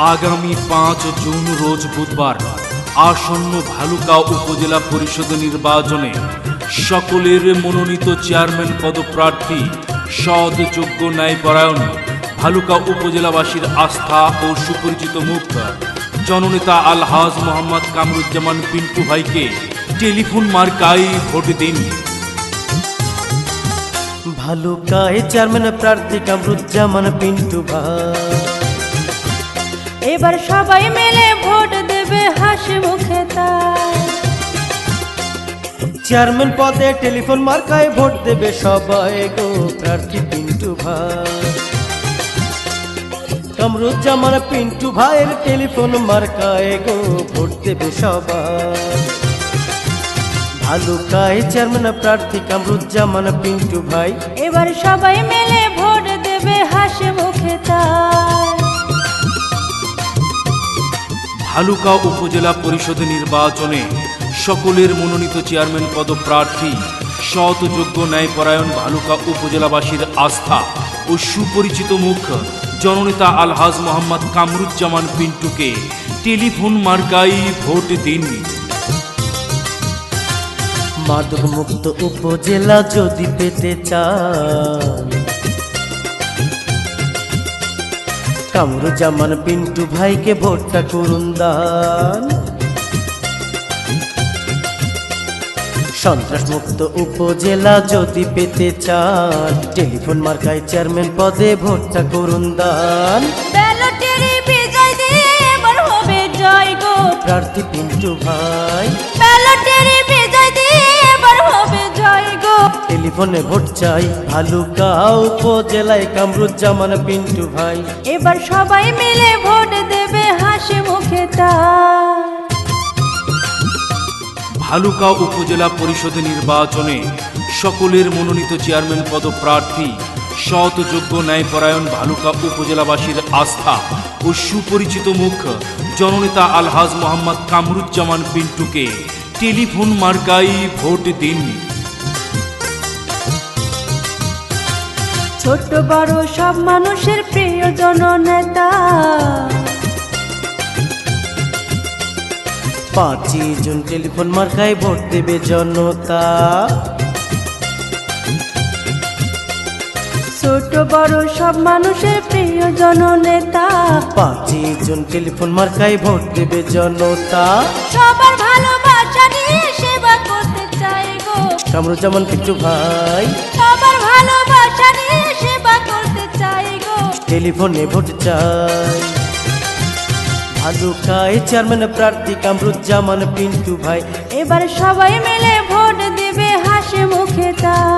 আগামী 5 জুন রোজ বুধবার আসন্ন ভালুকা উপজেলা পরিষদ নির্বাচনে সকলের মনোনীত চেয়ারম্যান পদপ্রার্থী সৎ, যোগ্য, ন্যায়পরায়ণ ভালুকা উপজেলাবাসীর আস্থা ও সুপরিচিত মুখ জননেতা আলহাজ মোহাম্মদ কামরুজ্জামান পিন্টু ভাইকে টেলিফোন মার্কায় ভোট দিন। ভালুকায় চেয়ারম্যান প্রার্থী কামরুজ্জামান পিন্টু ভাই, এবার সবাই মিলে ভোট দেবে হাসি মুখে তাই। চেয়ারম্যান পদে টেলিফোন মার্কায় ভোট দেবে সবাই গো প্রার্থী পিন্টু ভাই। কামরুজ্জামান পিন্টু ভাইয়ের টেলিফোন মার্কায় গো ভোট দেবে সবাই। ভালুকায় চেয়ারম্যান প্রার্থী কামরুজ্জামান পিন্টু ভাই, এবার সবাই মিলে ভোট দেবে হাসি মুখে তাই। ভালুকা উপজেলা পরিষদ নির্বাচনে সকলের মনোনীত চেয়ারম্যান পদপ্রার্থী সৎ, যোগ্য, ন্যায়পরায়ণ ভালুকা উপজেলাবাসীর আস্থা ও সুপরিচিত মুখ জননেতা আলহাজ মোহাম্মদ কামরুজ্জামান পিন্টুকে টেলিফোন মার্কায় ভোট দিন। মাদক মুক্ত উপজেলা যদি পেতে চান, কামরুজ্জামান পিন্টু ভাইকে ভোটটা করুন দান। সন্ত্রাস মুক্ত উপজেলা যদি পেতে চান, টেলিফোন মার্কায় চেয়ারম্যান পদে ভোটটা করুন দান। ব্যালটের বিজয় দিয়ে এবার হবে জয় গো প্রার্থী পিন্টু ভাই, ব্যালটের বিজয় দিয়ে এবার হবে জয় গো। টেলিফোনে ভোট চাই ভালুকা উপজেলায় কামরুজ্জামান পিন্টু ভাই, এবার সবাই মিলে ভোট দেবে হাসি মুখে তাই। ভালুকা উপজেলা পরিষদ নির্বাচনে সকলের মনোনীত চেয়ারম্যান পদপ্রার্থী সৎ, যোগ্য, ন্যায়পরায়ণ ভালুকা উপজেলাবাসীর আস্থা ও সুপরিচিত মুখ জননেতা আলহাজ মোহাম্মদ কামরুজ্জামান পিন্টুকে টেলিফোন মার্কায় ভোট দিন। ছোট বড় সব মানুষের প্রিয় জননেতা, 5 জুন টেলিফোন মার্কায় ভোট দেবে জনতা। ছোট বড় সব মানুষের প্রিয় জননেতা, 5 জুন টেলিফোন মার্কায় ভোট দেবে জনতা। সবার ভালোবাসা নিয়ে সেবা করতে চাই গো কামরুজ্জামান পিন্টু ভাই, সবার ভালোবাসা নিয়ে সেবা করতে চাই গো। টেলিফোনে ভোট চাই ভালুকায় চেয়ারম্যান প্রার্থী কামরুজ্জামান পিন্টু ভাই, এবার সবাই মিলে ভোট দেবে হাসি মুখে তাই।